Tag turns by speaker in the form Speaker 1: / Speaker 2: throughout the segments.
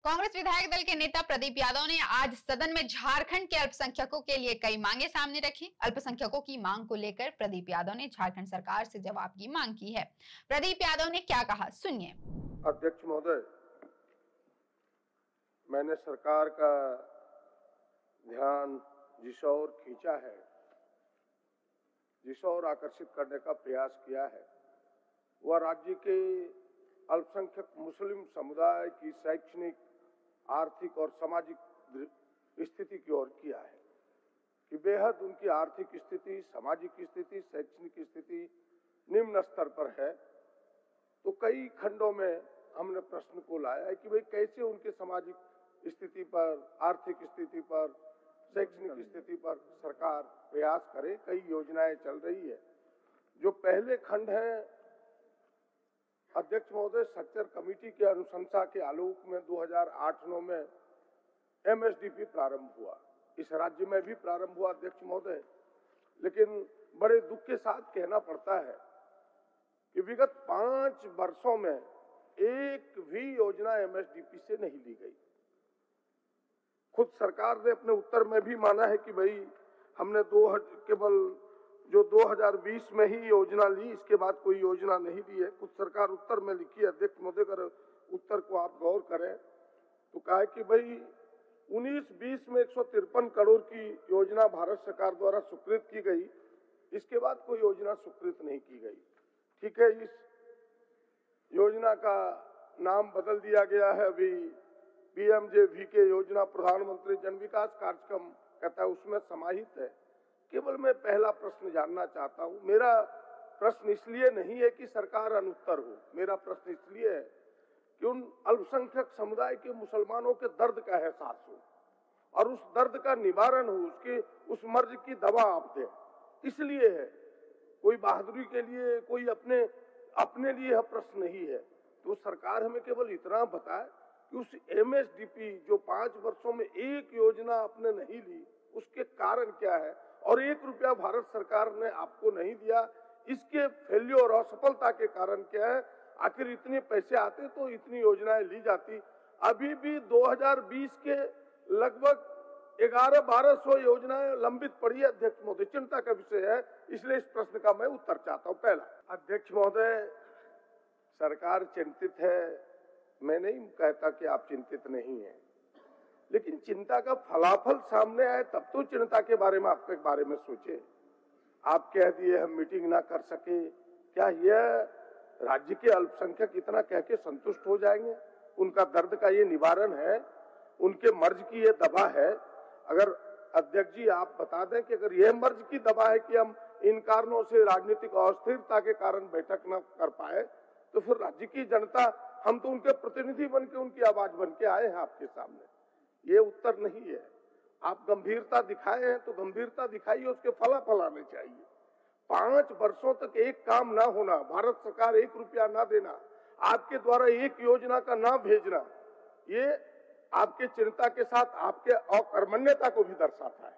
Speaker 1: कांग्रेस विधायक दल के नेता प्रदीप यादव ने आज सदन में झारखंड के अल्पसंख्यकों के लिए कई मांगे सामने रखी। अल्पसंख्यकों की मांग को लेकर प्रदीप यादव ने झारखंड सरकार से जवाब की मांग की है। प्रदीप यादव ने क्या कहा, सुनिए।
Speaker 2: अध्यक्ष महोदय, मैंने सरकार का ध्यान जिस ओर खींचा है, जिस ओर आकर्षित करने का प्रयास किया है, वह राज्य के अल्पसंख्यक मुस्लिम समुदाय की शैक्षणिक, आर्थिक और सामाजिक स्थिति की ओर किया है कि बेहद उनकी आर्थिक स्थिति, सामाजिक स्थिति, शैक्षणिक स्थिति निम्न स्तर पर है। तो कई खंडों में हमने प्रश्न को लाया है कि भाई कैसे उनके सामाजिक स्थिति पर, आर्थिक स्थिति पर, शैक्षणिक स्थिति पर सरकार प्रयास करे। कई योजनाएं चल रही है। जो पहले खंड है, अध्यक्ष महोदय, सच्चर कमेटी के अनुशंसा के आलोक में 2008-9 में एमएसडीपी प्रारंभ हुआ। इस राज्य में भी प्रारंभ हुआ अध्यक्ष महोदय, लेकिन बड़े दुख के साथ कहना पड़ता है कि विगत 5 वर्षों में एक भी योजना एमएसडीपी से नहीं ली गई। खुद सरकार ने अपने उत्तर में भी माना है कि भाई हमने केवल जो 2020 में ही योजना ली, इसके बाद कोई योजना नहीं दी है। खुद सरकार उत्तर में लिखी है। अध्यक्ष महोदय, अगर उत्तर को आप गौर करें तो कहा कि भाई 19-20 में 153 करोड़ की योजना भारत सरकार द्वारा स्वीकृत की गई, इसके बाद कोई योजना स्वीकृत नहीं की गई। ठीक है, इस योजना का नाम बदल दिया गया है। अभी पीएमजेवीके योजना, प्रधानमंत्री जन विकास कार्यक्रम कहता है, उसमें समाहित है। केवल मैं पहला प्रश्न जानना चाहता हूं। मेरा प्रश्न इसलिए नहीं है कि सरकार अनुत्तर हो, मेरा प्रश्न इसलिए है कि उन अल्पसंख्यक समुदाय के मुसलमानों के दर्द का एहसास हो और उस दर्द का निवारण हो, उसके उस मर्ज की दवा आप दें। इसलिए है, कोई बहादुरी के लिए, कोई अपने लिए यह प्रश्न नहीं है। तो सरकार हमें केवल इतना बताए कि उस एमएसडीपी जो 5 वर्षों में एक योजना आपने नहीं ली, उसके कारण क्या है और 1 रुपया भारत सरकार ने आपको नहीं दिया, इसके फेल्योर और असफलता के कारण क्या है। आखिर इतने पैसे आते तो इतनी योजनाएं ली जाती। अभी भी 2020 के लगभग 1100-1200 योजनाएं लंबित पड़ी है। अध्यक्ष महोदय, चिंता का विषय है, इसलिए इस प्रश्न का मैं उत्तर चाहता हूं। पहला, अध्यक्ष महोदय, सरकार चिंतित है, मैं नहीं कहता कि आप चिंतित नहीं हैं, लेकिन चिंता का फलाफल सामने आए तब तो चिंता के बारे में आपके बारे में सोचे। आप कह दिए हम मीटिंग ना कर सके, क्या यह राज्य के अल्पसंख्यक इतना कह के संतुष्ट हो जाएंगे? उनका दर्द का ये निवारण है, उनके मर्ज की ये दवा है। अगर अध्यक्ष जी आप बता दें कि अगर यह मर्ज की दवा है कि हम इन कारणों से राजनीतिक अस्थिरता के कारण बैठक न कर पाए, तो फिर राज्य की जनता, हम तो उनके प्रतिनिधि बन के, उनकी आवाज बन के आए हैं आपके सामने। ये उत्तर नहीं है। आप गंभीरता दिखाए हैं तो गंभीरता दिखाइए, उसके फलाफल आने चाहिए। 5 वर्षों तक एक काम ना होना, भारत सरकार 1 रुपया ना देना, आपके द्वारा एक योजना का ना भेजना, ये आपके चिंता के साथ आपके अकर्मण्यता को भी दर्शाता है।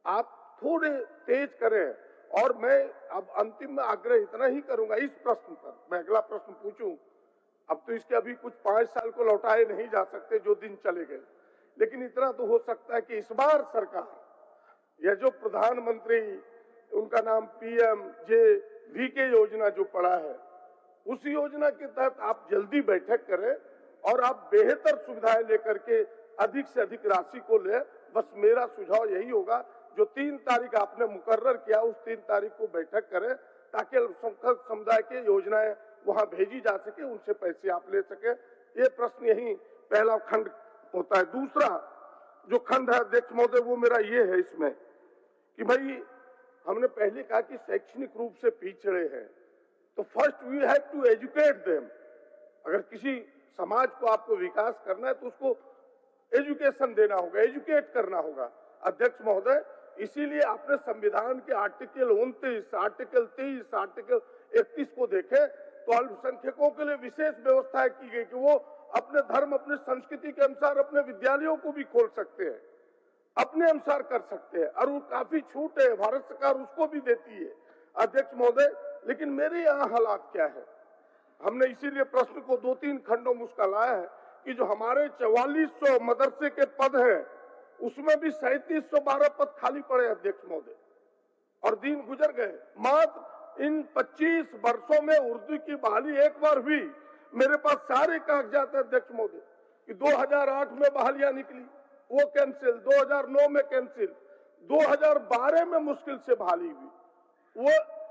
Speaker 2: आप थोड़े तेज करें। और मैं अब अंतिम में आग्रह इतना ही करूंगा इस प्रश्न पर, मैं अगला प्रश्न पूछूं। अब तो इसके अभी कुछ 5 साल को लौटाए नहीं जा सकते जो दिन चले गए, लेकिन इतना तो हो सकता है कि इस बार सरकार, यह जो प्रधानमंत्री, उनका नाम पीएमजेवीके योजना जो पड़ा है, उस योजना के तहत आप जल्दी बैठक करें और आप बेहतर सुविधाएं लेकर के अधिक से अधिक राशि को ले। बस मेरा सुझाव यही होगा, जो 3 तारीख आपने मुकर्रर किया, उस 3 तारीख को बैठक करें ताकि अल्पसंख्यक समुदाय की योजनाएं वहां भेजी जा सके, उनसे पैसे आप ले सके। ये प्रश्न यही पहला खंड होता है। दूसरा जो खंड है अध्यक्ष महोदय, वो मेरा ये है इसमें कि भाई हमने पहले कहा कि शैक्षणिक रूप से पिछड़े हैं, तो first we have to educate them. अगर किसी समाज को आपको विकास करना है तो उसको एजुकेशन देना होगा, एजुकेट करना होगा। अध्यक्ष महोदय, इसीलिए आपने संविधान के आर्टिकल 29, आर्टिकल 23, आर्टिकल 31 को देखे तो अल्पसंख्यकों के लिए विशेष व्यवस्था की गई कि वो अपने धर्म, अपने संस्कृति के अनुसार अपने विद्यालयों को भी खोल सकते हैं, अपने अनुसार कर सकते हैं, और वो काफी छूट है, भारत सरकार उसको भी देती है। अध्यक्ष महोदय, लेकिन मेरे यहाँ हालात क्या है, हमने इसीलिए प्रश्न को 2-3 खंडों में उसका लाया है कि जो हमारे 4400 मदरसे के पद हैं उसमें भी 3712 पद खाली पड़े अध्यक्ष महोदय, और दिन गुजर गए। मात्र इन 25 वर्षों में उर्दू की बहाली एक बार हुई। मेरे पास सारे कागजात है अध्यक्ष महोदय कि 2008 में बहालियां निकली, वो कैंसिल, 2009 में कैंसिल, 2012 में मुश्किल से बहाली हुई वो।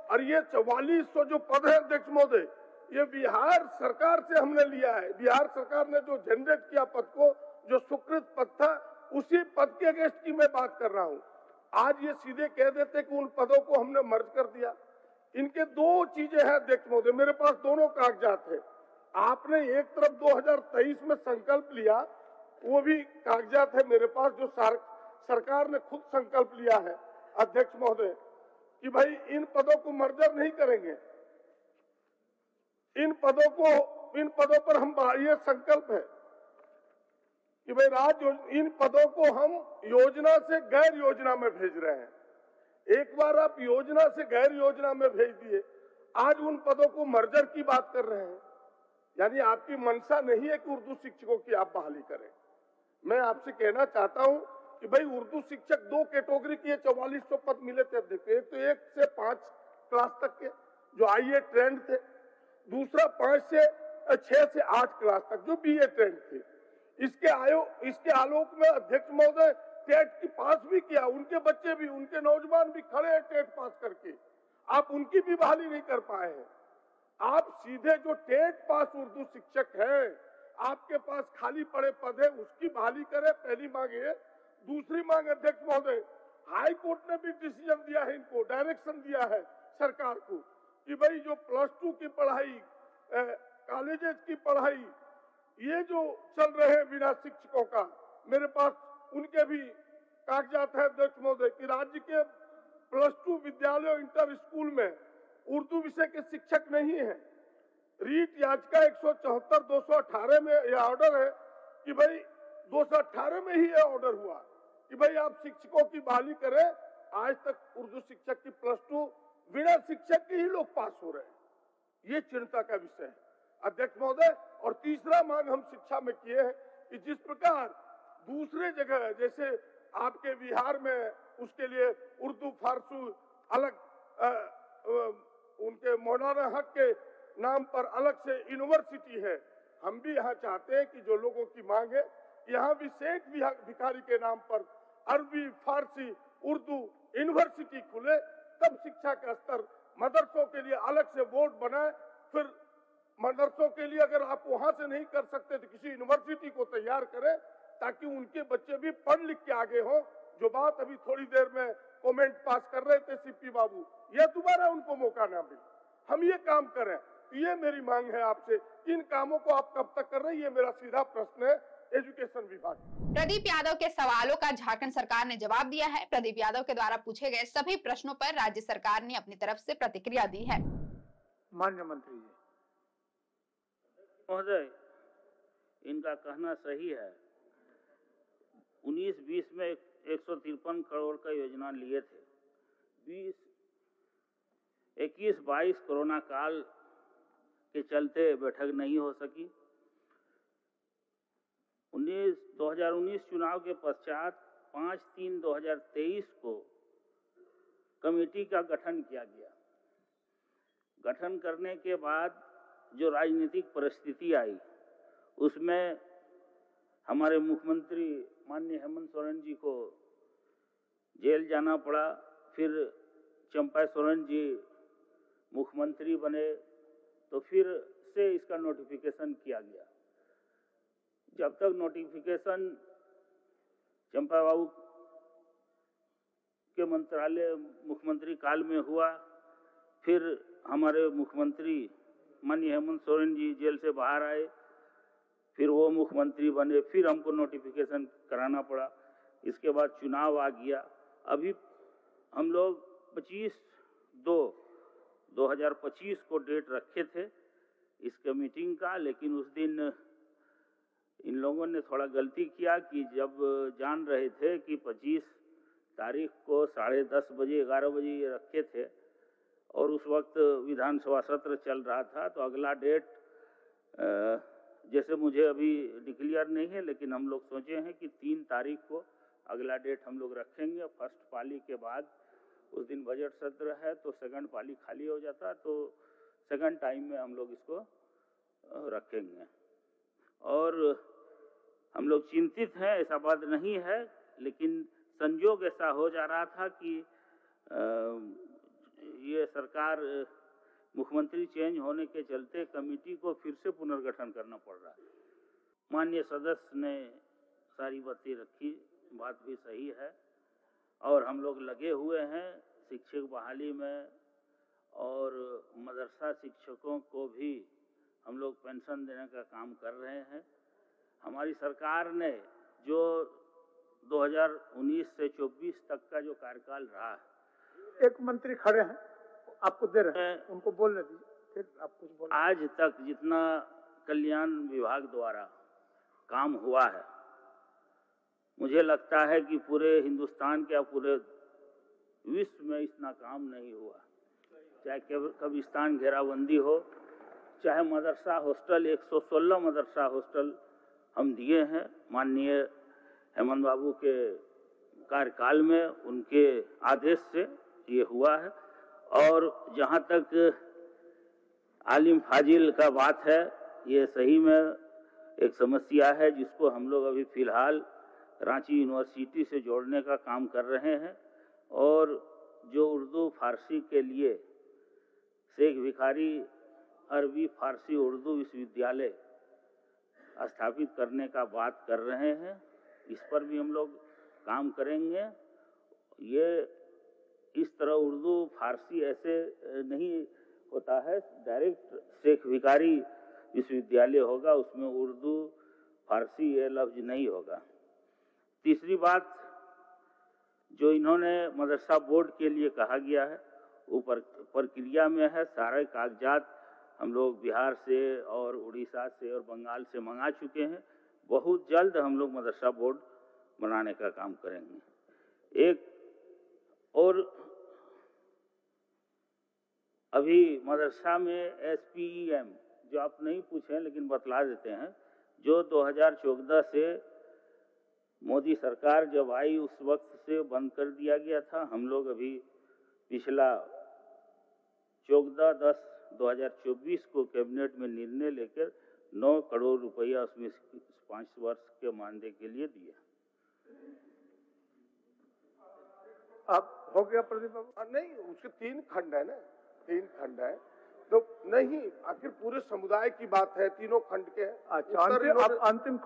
Speaker 2: और ये 4400 जो पद है अध्यक्ष महोदय, ये बिहार सरकार से हमने लिया है। बिहार सरकार ने जो जनरेट किया पद को, जो स्वीकृत पद था, उसी पद के अगेंस्ट की मैं बात कर रहा हूं। आज ये सीधे कह देते कि उन पदों को हमने मर्ज कर दिया। इनके दो चीजें हैं अध्यक्ष महोदय, मेरे पास दोनों कागजात है। आपने एक तरफ 2023 में संकल्प लिया, वो भी कागजात है मेरे पास, जो सरकार ने खुद संकल्प लिया है अध्यक्ष महोदय कि भाई इन पदों को मर्जर नहीं करेंगे। इन पदों पर हम, ये संकल्प है कि भाई इन पदों को हम योजना से गैर योजना में भेज रहे हैं। एक बार आप योजना से गैर योजना में भेज दिए, आज उन पदों को मर्जर की बात कर रहे हैं। यानी आपकी मंशा नहीं है कि उर्दू शिक्षकों की आप बहाली करें। मैं आपसे कहना चाहता हूं कि भाई उर्दू शिक्षक दो कैटेगरी के 4400 पद मिले थे अध्यक्ष। एक तो 1 से 5 क्लास तक के जो आईए ट्रेंड थे, दूसरा 6 से 8 क्लास तक जो बीए ट्रेंड थे। इसके आलोक में अध्यक्ष महोदय टेट की पास भी किया, उनके बच्चे भी, उनके नौजवान भी खड़े हैं टेट पास करके, आप उनकी भी बहाली नहीं कर पाए हैं। आप सीधे जो टेट पास उर्दू शिक्षक है, आपके पास खाली पड़े पद है, उसकी बहाली करें, पहली मांग है। दूसरी मांग अध्यक्ष महोदय, हाई कोर्ट ने भी डिसीजन दिया है, इनको डायरेक्शन दिया है सरकार को कि भाई जो +2 की पढ़ाई, कॉलेजेस की पढ़ाई, ये जो चल रहे हैं बिना शिक्षकों का, मेरे पास उनके भी कागजात है अध्यक्ष महोदय कि राज्य के +2 विद्यालय इंटर स्कूल में उर्दू विषय के शिक्षक नहीं है। रीट याचिका 174 218 में यह ऑर्डर है कि भाई 218 में ही यह ऑर्डर हुआ कि भाई आप शिक्षकों की बहाली करें। आज तक उर्दू शिक्षक की +2 बिना शिक्षक के ही लोग पास हो रहे हैं। ये चिंता का विषय है अध्यक्ष महोदय। और तीसरा मांग हम शिक्षा में किए हैं कि जिस प्रकार दूसरे जगह जैसे आपके बिहार में उसके लिए उर्दू फारसी अलग, उनके मौलाना हक के नाम पर अलग से यूनिवर्सिटी है, हम भी यहाँ चाहते हैं कि जो लोगों की मांग है, यहाँ भी शेख भिखारी के नाम पर अरबी, फारसी, उर्दू यूनिवर्सिटी खुले, तब शिक्षा का स्तर मदरसों के लिए अलग से बोर्ड बनाए। फिर मदरसों के लिए अगर आप वहां से नहीं कर सकते तो किसी यूनिवर्सिटी को तैयार करें, ताकि उनके बच्चे भी पढ़ लिख के आगे हो। जो बात अभी थोड़ी देर में कमेंट पास कर रहे थे सीपी बाबू, यह दोबारा उनको मौका ना मिले, हम ये काम करें। ये मेरी मांग है आपसे। इन कामों को आप कब तक कर रहे हैं, ये मेरा सीधा प्रश्न है एजुकेशन विभाग।
Speaker 1: प्रदीप यादव के सवालों का झारखंड सरकार ने जवाब दिया है। प्रदीप यादव के द्वारा पूछे गए सभी प्रश्नों पर राज्य सरकार ने अपनी तरफ से प्रतिक्रिया दी है।
Speaker 3: माननीय मंत्री जी
Speaker 4: महोदय, इनका कहना सही है। 19-20 में 153 करोड़ का योजना लिए थे। 21-22 कोरोना काल के चलते बैठक नहीं हो सकी। 2019 चुनाव के पश्चात 5/3/2023 को कमेटी का गठन किया गया। गठन करने के बाद जो राजनीतिक परिस्थिति आई, उसमें हमारे मुख्यमंत्री माननीय हेमंत सोरेन जी को जेल जाना पड़ा। फिर चंपा सोरेन जी मुख्यमंत्री बने, तो फिर से इसका नोटिफिकेशन किया गया। जब तक नोटिफिकेशन चंपा बाबू के मंत्रालय मुख्यमंत्री काल में हुआ, फिर हमारे मुख्यमंत्री माननीय हेमंत सोरेन जी जेल से बाहर आए, फिर वो मुख्यमंत्री बने, फिर हमको नोटिफिकेशन कराना पड़ा। इसके बाद चुनाव आ गया। अभी हम लोग 25/2/2025 को डेट रखे थे इसके मीटिंग का, लेकिन उस दिन इन लोगों ने थोड़ा गलती किया कि जब जान रहे थे कि 25 तारीख को 10:30 बजे 11 बजे ये रखे थे और उस वक्त विधानसभा सत्र चल रहा था, तो अगला डेट जैसे मुझे अभी डिक्लेयर नहीं है, लेकिन हम लोग सोचे हैं कि 3 तारीख को अगला डेट हम लोग रखेंगे। फर्स्ट पाली के बाद उस दिन बजट सत्र है, तो सेकंड पाली खाली हो जाता है, तो सेकंड टाइम में हम लोग इसको रखेंगे। और हम लोग चिंतित हैं, ऐसा बात नहीं है, लेकिन संयोग ऐसा हो जा रहा था कि ये सरकार मुख्यमंत्री चेंज होने के चलते कमेटी को फिर से पुनर्गठन करना पड़ रहा है। माननीय सदस्य ने सारी बातें रखी, बात भी सही है, और हम लोग लगे हुए हैं शिक्षक बहाली में, और मदरसा शिक्षकों को भी हम लोग पेंशन देने का काम कर रहे हैं। हमारी सरकार ने जो 2019 से 24 तक का जो कार्यकाल रहा है,
Speaker 3: एक मंत्री खड़े हैं, आपको दे रहे हैं, उनको बोलने दीजिए, फिर आप कुछ बोल।
Speaker 4: आज तक जितना कल्याण विभाग द्वारा काम हुआ है, मुझे लगता है कि पूरे हिंदुस्तान के या पूरे विश्व में इतना काम नहीं हुआ। चाहे कब्रिस्तान घेराबंदी हो, चाहे मदरसा हॉस्टल, 116 मदरसा हॉस्टल हम दिए हैं माननीय हेमंत बाबू के कार्यकाल में, उनके आदेश से ये हुआ है। और जहाँ तक आलिम फाजिल का बात है, ये सही में एक समस्या है जिसको हम लोग अभी फिलहाल रांची यूनिवर्सिटी से जोड़ने का काम कर रहे हैं। और जो उर्दू फारसी के लिए शेख भिखारी अरबी फारसी उर्दू विश्वविद्यालय स्थापित करने का बात कर रहे हैं, इस पर भी हम लोग काम करेंगे। ये इस तरह उर्दू फारसी ऐसे नहीं होता है, डायरेक्ट शेख भिखारी विश्वविद्यालय होगा, उसमें उर्दू फारसी ये लफ्ज नहीं होगा। तीसरी बात, जो इन्होंने मदरसा बोर्ड के लिए कहा गया है, वो प्रक्रिया में है। सारे कागजात हम लोग बिहार से और उड़ीसा से और बंगाल से मंगा चुके हैं। बहुत जल्द हम लोग मदरसा बोर्ड बनाने का काम करेंगे। एक और अभी मदरसा में SPEM, जो आप नहीं पूछे लेकिन बतला देते हैं, जो 2014 से मोदी सरकार जब आई उस वक्त से बंद कर दिया गया था। हम लोग अभी पिछला 14/10/2024 को कैबिनेट में निर्णय लेकर 9 करोड़ रुपया उसमें 5 वर्ष के मानदेय के लिए दिया।
Speaker 3: आप हो गया प्रदीप बाबू?
Speaker 2: नहीं, उसके 3 खंड है ना, 3 खंड है, तो नहीं, आखिर पूरे समुदाय की बात है, तीनों खंड के।
Speaker 3: अच्छा, अंतिम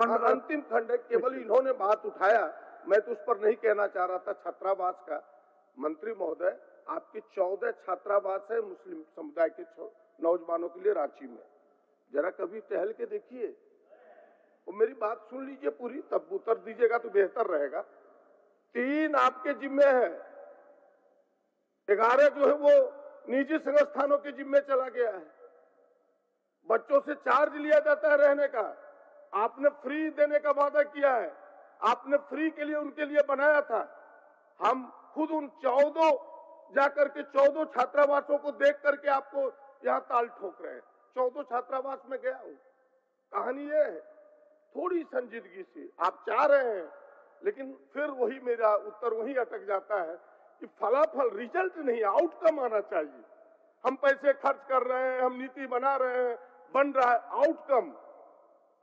Speaker 2: खंड है। केवल इन्होंने बात उठाया, मैं तो उस पर नहीं कहना चाह रहा था। छात्रावास का मंत्री महोदय, आपकी 14 छात्रावास है मुस्लिम समुदाय के नौजवानों के लिए रांची में। जरा कभी टहल के देखिए, और मेरी बात सुन लीजिए पूरी, तब उत्तर दीजिएगा तो बेहतर रहेगा। 3 आपके जिम्मे है, 11 जो है वो निजी संस्थानों के जिम्मे चला गया है। बच्चों से चार्ज लिया जाता है रहने का, आपने फ्री देने का वादा किया है, आपने फ्री के लिए उनके लिए बनाया था। हम खुद उन 14 जाकर के 14 छात्रावासों को देख करके आपको यहाँ ताल ठोक रहे हैं। 14 छात्रावास में गया हूँ। कहानी ये है, थोड़ी संजीदगी से आप चाह रहे हैं, लेकिन फिर वही मेरा उत्तर वही अटक जाता है कि फलाफल रिजल्ट नहीं, आउटकम आना चाहिए। हम पैसे खर्च कर रहे हैं, हम नीति बना रहे हैं, बन रहा है,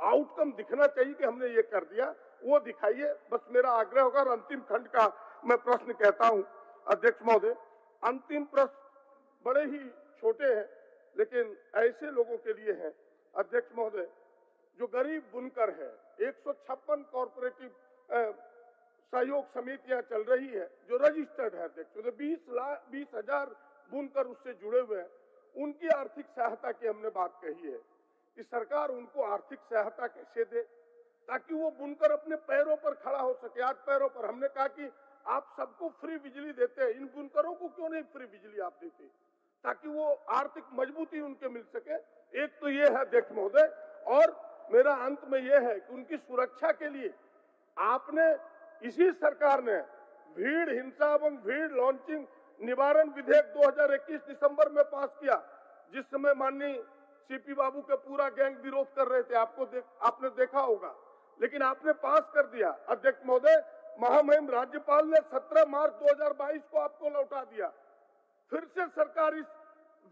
Speaker 2: आउटकम दिखना चाहिए कि हमने ये कर दिया, वो दिखाइए। बस मेरा आग्रह होगा। और अंतिम खंड का मैं प्रश्न कहता हूं अध्यक्ष महोदय। अंतिम प्रश्न बड़े ही छोटे हैं, लेकिन ऐसे लोगों के लिए हैं अध्यक्ष महोदय, जो गरीब बुनकर है। 156 कॉर्पोरेटिव सहयोग समितियां चल रही है जो रजिस्टर्ड है अध्यक्ष, 20,000 बुनकर उससे जुड़े हुए हैं। उनकी आर्थिक सहायता की हमने बात कही है कि सरकार उनको आर्थिक सहायता कैसे दे ताकि वो बुनकर अपने पैरों पर खड़ा हो सके। आज पैरों पर हमने कहा कि आप सबको फ्री बिजली देते हैं, इन बुनकरों को क्यों नहीं फ्री बिजली आप देते, ताकि वो आर्थिक मजबूती उनके मिल सके। एक तो ये है अध्यक्ष महोदय, और मेरा अंत में यह है कि उनकी सुरक्षा के लिए आपने, इसी सरकार ने भीड़ हिंसा एवं भीड़ लॉन्चिंग निवारण विधेयक 2021 दिसंबर में पास किया, जिस समय माननीय सीपी बाबू के पूरा गैंग विरोध कर रहे थे, आपने देखा होगा, लेकिन आपने पास कर दिया। अध्यक्ष महोदय, महामहिम राज्यपाल ने 17 मार्च 2022 को आपको लौटा दिया। फिर से सरकार इस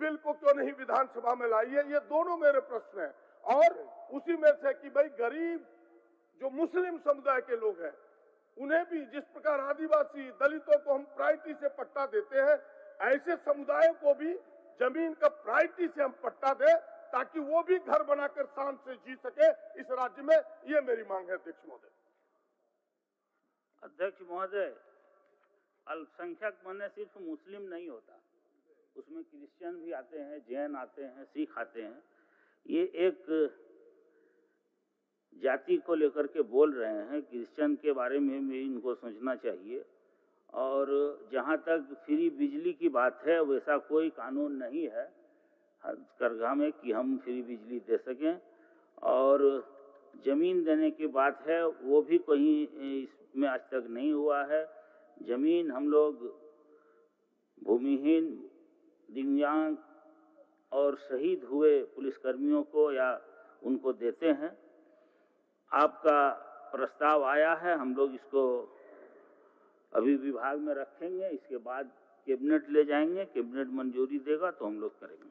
Speaker 2: बिल को क्यों नहीं विधानसभा में लाई है? ये दोनों मेरे प्रश्न हैं। और उसी में से कि भाई गरीब जो मुस्लिम समुदाय के लोग हैं, उन्हें भी जिस प्रकार आदिवासी दलितों को हम प्रायोरिटी से पट्टा देते हैं, ऐसे समुदायों को भी जमीन का प्रायोरिटी से हम पट्टा दें, ताकि वो भी घर बनाकर शान से जी सके इस राज्य में। ये मेरी मांग है अध्यक्ष महोदय।
Speaker 4: अध्यक्ष महोदय, अल्पसंख्यक माने सिर्फ मुस्लिम नहीं होता, उसमें क्रिश्चियन भी आते हैं, जैन आते हैं, सिख आते हैं। ये एक जाति को लेकर के बोल रहे हैं। क्रिश्चियन के बारे में भी इनको सोचना चाहिए। और जहाँ तक फ्री बिजली की बात है, वैसा कोई कानून नहीं है हथकरघा में कि हम फ्री बिजली दे सकें। और जमीन देने की बात है, वो भी कहीं इसमें आज तक नहीं हुआ है। जमीन हम लोग भूमिहीन, दिव्यांग और शहीद हुए पुलिसकर्मियों को या उनको देते हैं। आपका प्रस्ताव आया है, हम लोग इसको अभी विभाग में रखेंगे, इसके बाद कैबिनेट ले जाएंगे, कैबिनेट मंजूरी देगा तो हम लोग करेंगे।